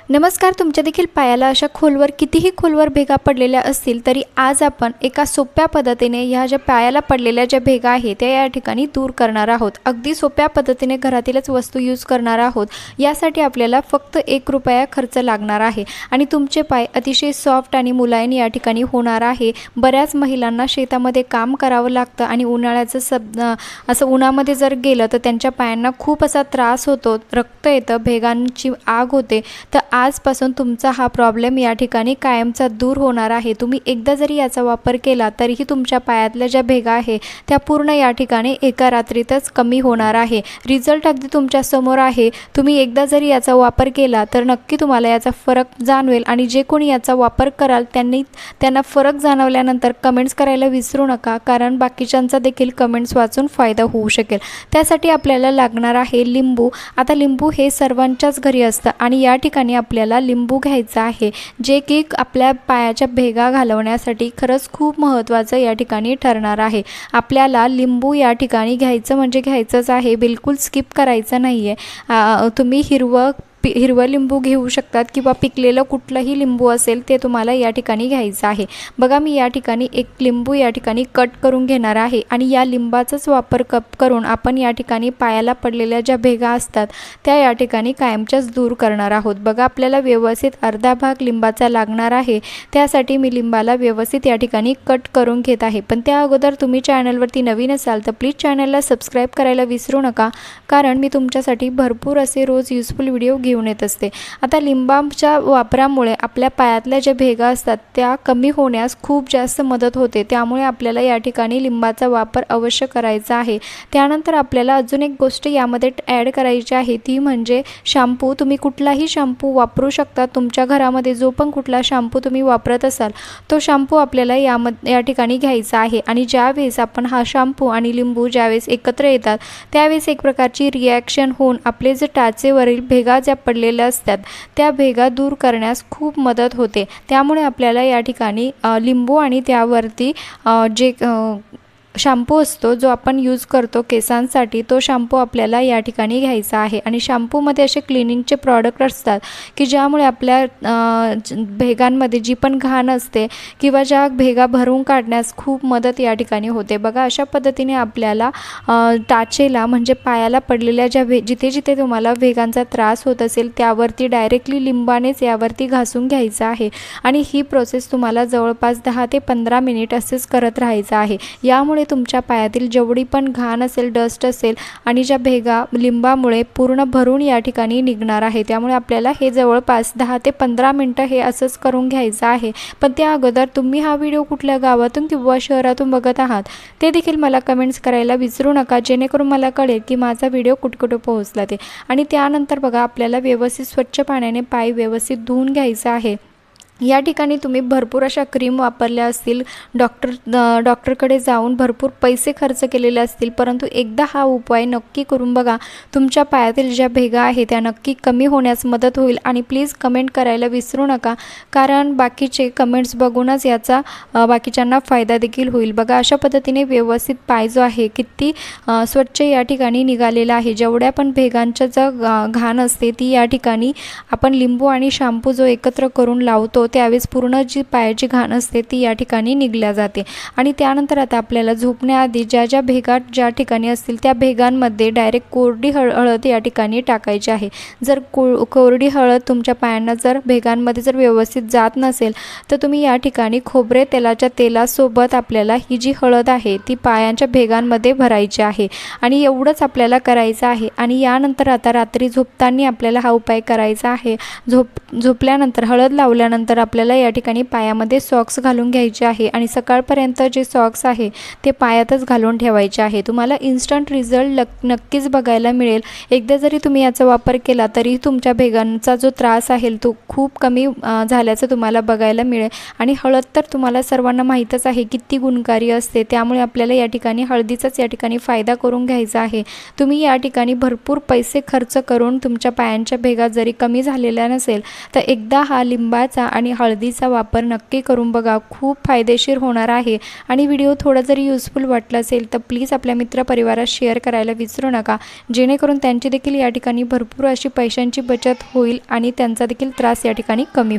नमस्कार. तुमच्या देखील पायाला अशा खोलवर कितीही खोलवर भेगा पडलेल्या असतील तरी आज आपण एका सोप्या पद्धतीने ह्या ज्या पायाला पडलेल्या ज्या भेगा आहेत त्या या ठिकाणी दूर करणार आहोत. अगदी सोप्या पद्धतीने घरातीलच वस्तू यूज करणार आहोत. यासाठी आपल्याला फक्त ₹1 खर्च लागणार आहे आणि तुमचे पाय अतिशय सॉफ्ट आणि मुलायम या ठिकाणी होणार आहे. बऱ्याच महिलांना शेतामध्ये काम करावं लागतं आणि उन्हाळ्याचं असं उन्हामध्ये जर गेलं तर त्यांच्या पायांना खूप असा त्रास होतो, रक्त येतं, भेगांची आग होते. तर आजपासून तुमचा हा प्रॉब्लेम या ठिकाणी कायमचा दूर होणार आहे. तुम्ही एकदा जरी याचा वापर केला तरीही तुमच्या पायातल्या ज्या भेगा आहे त्या पूर्ण या ठिकाणी एका रात्रीतच कमी होणार आहे. रिझल्ट अगदी तुमच्या समोर आहे. तुम्ही एकदा जरी याचा वापर केला तर नक्की तुम्हाला याचा फरक जाणवेल आणि जे कोणी याचा वापर कराल त्यांना फरक जाणवल्यानंतर कमेंट्स करायला विसरू नका, कारण बाकीच्यांचा देखील कमेंट्स वाचून फायदा होऊ शकेल. त्यासाठी आपल्याला लागणार आहे लिंबू. आता लिंबू हे सर्वांच्याच घरी असतं आणि या ठिकाणी आपल्याला लिंबू घ्यायचा आहे, जे की आपल्या पायाच्या भेगा घालवण्यासाठी खरंच खूप महत्त्वाचं या ठिकाणी ठरणार आहे. आपल्याला लिंबू या ठिकाणी घ्यायचं म्हणजे घ्यायचंच आहे, बिलकुल स्किप करायचं नाही आहे. तुम्ही हिरवं लिंबू घेऊ शकतात किंवा पिकलेलं कुठलंही लिंबू असेल ते तुम्हाला या ठिकाणी घ्यायचं आहे. बघा, मी या ठिकाणी एक लिंबू या ठिकाणी कट करून घेणार आहे आणि या लिंबाचाच वापर करून आपण या ठिकाणी पायाला पडलेल्या ज्या भेगा असतात त्या या ठिकाणी कायमच्याच दूर करणार आहोत. बघा, आपल्याला व्यवस्थित अर्धा भाग लिंबाचा लागणार आहे. त्यासाठी मी लिंबाला व्यवस्थित या ठिकाणी कट करून घेत आहे. पण त्या अगोदर तुम्ही चॅनलवरती नवीन असाल तर प्लीज चॅनलला सबस्क्राईब करायला विसरू नका, कारण मी तुमच्यासाठी भरपूर असे रोज युजफुल व्हिडिओ घेऊन येत असते. आता लिंबाच्या वापरामुळे आपल्या पायातल्या ज्या भेगा असतात त्या कमी होण्यास खूप जास्त मदत होते. त्यामुळे आपल्याला या ठिकाणी लिंबाचा वापर अवश्य करायचा आहे. त्यानंतर आपल्याला अजून एक गोष्ट यामध्ये ॲड करायची आहे, ती म्हणजे शॅम्पू. तुम्ही कुठलाही शॅम्पू वापरू शकता. तुमच्या घरामध्ये जो पण कुठला शॅम्पू तुम्ही वापरत असाल तो शॅम्पू आपल्याला या ठिकाणी घ्यायचा आहे आणि ज्यावेळेस आपण हा शॅम्पू आणि लिंबू ज्यावेळेस एकत्र येतात त्यावेळेस एक प्रकारची रिॲक्शन होऊन आपले जे टाचेवरील भेगा ज्या पडलेल्या असतात त्या भेगा दूर करण्यास खूप मदत होते. त्यामुळे आपल्याला या ठिकाणी लिंबू आणि त्यावरती जे शॅम्पू असतो जो आपण यूज करतो केसांसाठी, तो शॅम्पू आपल्याला या ठिकाणी घ्यायचा आहे. आणि शॅम्पूमध्ये असे क्लिनिंगचे प्रॉडक्ट असतात की ज्यामुळे आपल्या भेगांमध्ये जी पण घाण असते किंवा ज्या भेगा भरून काढण्यास खूप मदत या ठिकाणी होते. बघा, अशा पद्धतीने आपल्याला टाचेला म्हणजे पायाला पडलेल्या ज्या जिथे जिथे तुम्हाला भेगांचा त्रास होत असेल त्यावरती डायरेक्टली लिंबानेच यावरती घासून घ्यायचं आहे आणि ही प्रोसेस तुम्हाला जवळपास 10 ते 15 मिनिट असेच करत राहायचं आहे. यामुळे तुमच्या पायातील जेवढी पण घाण असेल, डस्ट असेल आणि ज्या भेगा लिंबामुळे पूर्ण भरून या ठिकाणी निघणार आहे. त्यामुळे आपल्याला हे जवळपास 10 ते 15 मिनटं हे असंच करून घ्यायचं आहे. पण त्या अगोदर तुम्ही हा व्हिडिओ कुठल्या गावातून किंवा शहरातून बघत आहात ते देखील मला कमेंट्स करायला विसरू नका, जेणेकरून मला कळेल की माझा व्हिडिओ कुठे पोहोचला ते. आणि त्यानंतर बघा, आपल्याला व्यवस्थित स्वच्छ पाण्याने पाय व्यवस्थित धुवून घ्यायचा आहे. या ठिकाणी तुम्ही भरपूर अशा क्रीम वापरल्या असतील, डॉक्टरकडे जाऊन भरपूर पैसे खर्च केलेले असतील, परंतु एकदा हा उपाय नक्की करून बघा. तुमच्या पायातील ज्या भेगा आहेत त्या नक्की कमी होण्यास मदत होईल. आणि प्लीज कमेंट करायला विसरू नका, कारण बाकीचे कमेंट्स बघूनच याचा बाकीच्यांना फायदा देखील होईल. बघा, अशा पद्धतीने व्यवस्थित पाय जो आहे किती स्वच्छ या ठिकाणी निघालेला आहे. जेवढ्या पण भेगांच्या ज्या घाण असते ती या ठिकाणी आपण लिंबू आणि शॅम्पू जो एकत्र करून लावतो त्यावेळेस पूर्ण जी पायाची घाण असते ती या ठिकाणी निघल्या जाते. आणि त्यानंतर आता आपल्याला झोपण्याआधी ज्या भेगा ज्या ठिकाणी असतील त्या भेगांमध्ये डायरेक्ट कोरडी हळद या ठिकाणी टाकायची आहे. जर कोरडी हळद तुमच्या पायांना जर भेगांमध्ये जर व्यवस्थित जात नसेल तर तुम्ही या ठिकाणी खोबरे तेलाच्या तेलासोबत आपल्याला ही जी हळद आहे ती पायांच्या भेगांमध्ये भरायची आहे आणि एवढंच आपल्याला करायचं आहे. आणि यानंतर आता रात्री झोपताना आपल्याला हा उपाय करायचा आहे. झोपल्यानंतर हळद लावल्यानंतर आपल्याला या ठिकाणी पायामध्ये सॉक्स घालून घ्यायचे आहे आणि सकाळपर्यंत जे सॉक्स आहे ते पायातच घालून ठेवायचे आहे. तुम्हाला इन्स्टंट रिझल्ट नक्कीच बघायला मिळेल. एकदा जरी तुम्ही याचा वापर केला तरी तुमच्या भेगांचा जो त्रास आहे तो खूप कमी झाल्याचं तुम्हाला बघायला मिळेल. आणि हळद तर तुम्हाला सर्वांना माहीतच आहे किती गुणकारी असते, त्यामुळे आपल्याला या ठिकाणी हळदीचाच या ठिकाणी फायदा करून घ्यायचा आहे. तुम्ही या ठिकाणी भरपूर पैसे खर्च करून तुमच्या पायांच्या भेगा जरी कमी झालेल्या नसेल तर एकदा हा लिंबाचा आणि आणि हळदीचा वापर नक्की करून बघा, खूप फायदेशीर होणार आहे. आणि व्हिडिओ थोडा जरी युजफुल वाटला असेल तर प्लीज आपल्या मित्रपरिवारात शेअर करायला विसरू नका, जेणेकरून त्यांची देखील या ठिकाणी भरपूर अशी पैशांची बचत होईल आणि त्यांचा देखील त्रास या ठिकाणी कमी होईल.